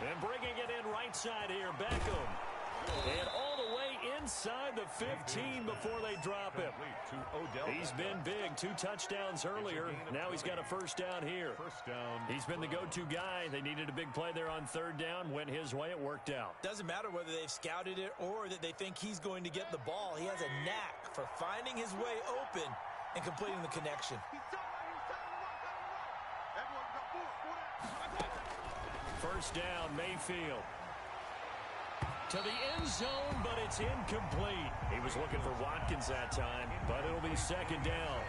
And bringing it in right side here, Beckham. And all the way inside the 15 before they drop him. He's been big. 2 touchdowns earlier. Now he's got a 1st down here. He's been the go-to guy. They needed a big play there on 3rd down. Went his way. It worked out. Doesn't matter whether they've scouted it or that they think he's going to get the ball. He has a knack for finding his way open and completing the connection. First down, Mayfield. To the end zone, but it's incomplete. He was looking for Watkins that time, but it'll be 2nd down.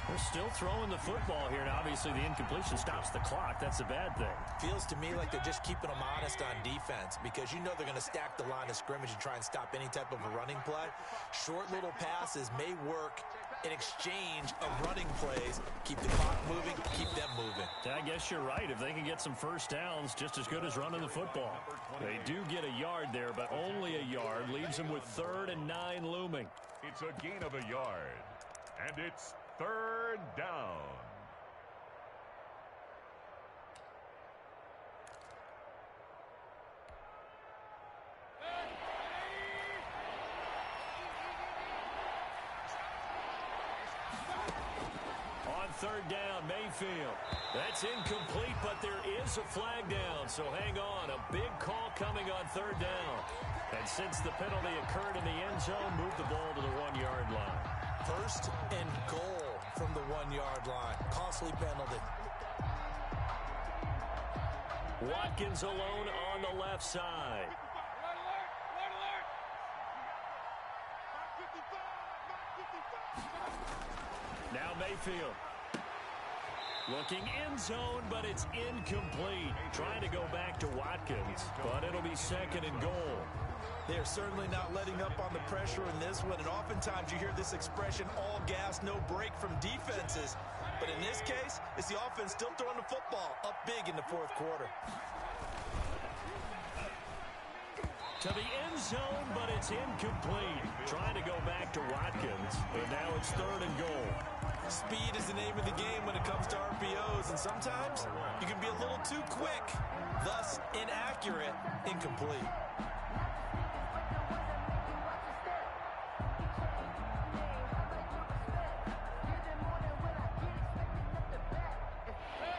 They're still throwing the football here, and obviously the incompletion stops the clock. That's a bad thing. Feels to me like they're just keeping them honest on defense because you know they're going to stack the line of scrimmage and try and stop any type of a running play. Short little passes may work in exchange of running plays. Keep the clock moving, keep them moving. I guess you're right. If they can get some 1st downs, just as good as running the football. They do get a yard there, but only a yard. Leaves them with 3rd and 9 looming. It's a gain of a yard. And it's 3rd down. third down, Mayfield. That's incomplete, but there is a flag down, so hang on. A big call coming on third down. And since the penalty occurred in the end zone, move the ball to the 1-yard line. First and goal from the 1-yard line. Costly penalty. Watkins alone on the left side. Now Mayfield. Looking end zone, but it's incomplete. Trying to go back to Watkins, but it'll be second and goal. They are certainly not letting up on the pressure in this one, and oftentimes you hear this expression, all gas, no break from defenses. But in this case, it's the offense still throwing the football up big in the fourth quarter. To the end zone, but it's incomplete. Trying to go back to Watkins, and now it's third and goal. Speed is the name of the game when it comes to RPOs, and sometimes you can be a little too quick, thus inaccurate, incomplete.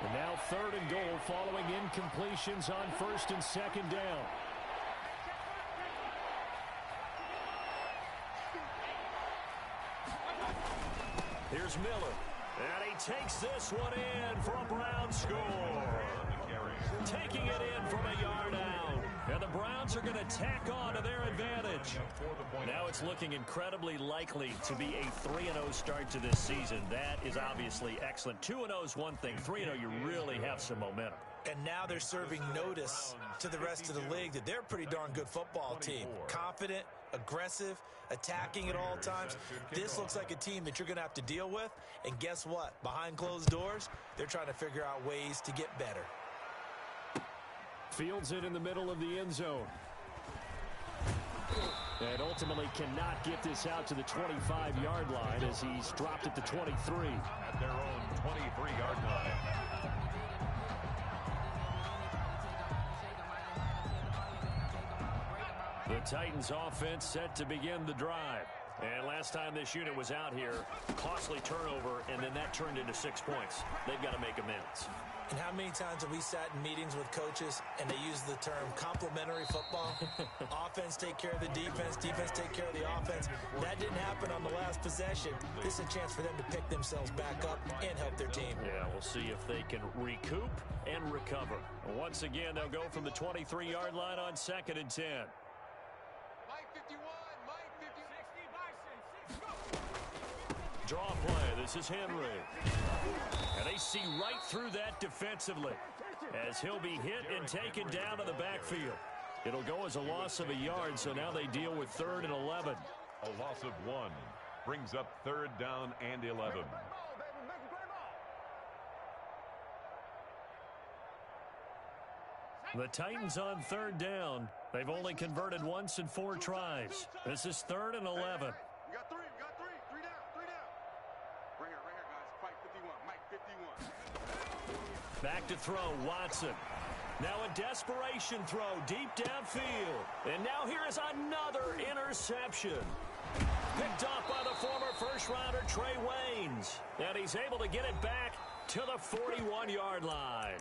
And now third and goal following incompletions on first and second down. Here's Miller. And he takes this one in for a Brown score. Taking it in from a yard out. And the Browns are going to tack on to their advantage. Now it's looking incredibly likely to be a 3-0 start to this season. That is obviously excellent. 2-0 is one thing. 3-0, you really have some momentum. And now they're serving notice to the rest of the league that they're a pretty darn good football team. Confident, aggressive, attacking at all times. This looks like a team that you're going to have to deal with. And guess what? Behind closed doors, they're trying to figure out ways to get better. Fields it in the middle of the end zone. And ultimately cannot get this out to the 25-yard line as he's dropped at the 23. At their own 23-yard line. The Titans offense set to begin the drive. And last time this unit was out here, costly turnover, and then that turned into 6 points. They've got to make amends. And how many times have we sat in meetings with coaches and they use the term complementary football? Offense take care of the defense, defense take care of the offense. That didn't happen on the last possession. This is a chance for them to pick themselves back up and help their team. Yeah, we'll see if they can recoup and recover. Once again, they'll go from the 23-yard line on second and 10. Draw play. This is Henry. And they see right through that defensively as he'll be hit and taken down to the backfield. It'll go as a loss of a yard, so now they deal with 3rd and 11. A loss of 1 brings up 3rd down and 11. The Titans on 3rd down. They've only converted once in 4 tries. This is 3rd and 11. We got 3. We got 3. 3 down. 3 down. Right here, guys. Mike 51. Mike 51. Back to throw, Watson. Now a desperation throw deep downfield. And now here is another interception. Picked off by the former first-rounder Trey Waynes. And he's able to get it back to the 41-yard line.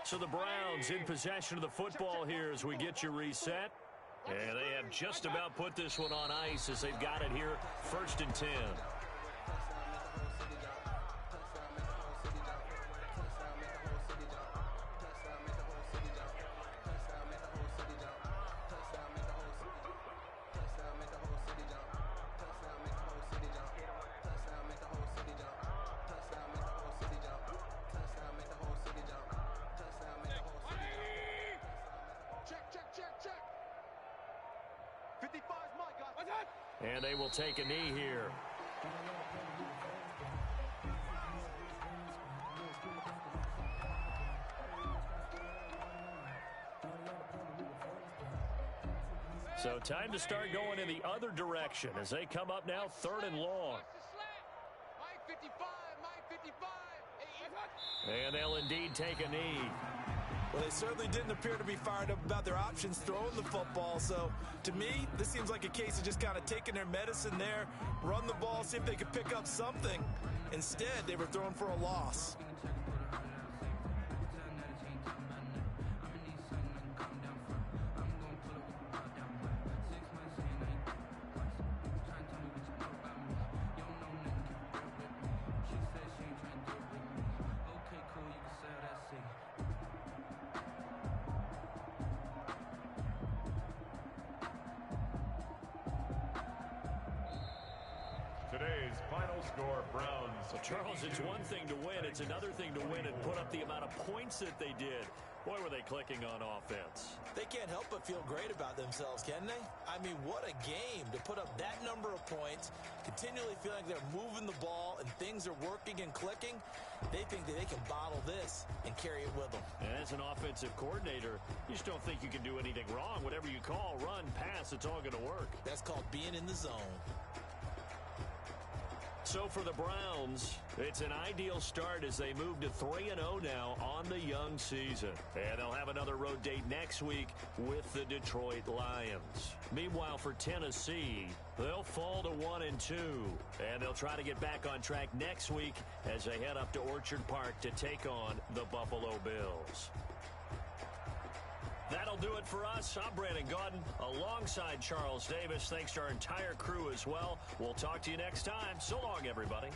So the Browns in possession of the football here as we get you reset. And they have just about put this one on ice as they've got it here, 1st and 10. And they will take a knee here. So time to start going in the other direction as they come up now 3rd and long. And they'll indeed take a knee. Well, they certainly didn't appear to be fired up about their options throwing the football. So, to me, this seems like a case of just kind of taking their medicine there, run the ball, see if they could pick up something. Instead, they were throwing for a loss. Today's final score, Browns. Well, Charles, it's one thing to win. It's another thing to win and put up the amount of points that they did. Boy, were they clicking on offense. They can't help but feel great about themselves, can they? I mean, what a game to put up that number of points, continually feeling like they're moving the ball and things are working and clicking. They think that they can bottle this and carry it with them. And as an offensive coordinator, you just don't think you can do anything wrong. Whatever you call, run, pass, it's all going to work. That's called being in the zone. So for the Browns, it's an ideal start as they move to 3-0 now on the young season. And they'll have another road date next week with the Detroit Lions. Meanwhile, for Tennessee, they'll fall to 1-2. And they'll try to get back on track next week as they head up to Orchard Park to take on the Buffalo Bills. That'll do it for us. I'm Brandon Gaudin alongside Charles Davis. Thanks to our entire crew as well. We'll talk to you next time. So long, everybody.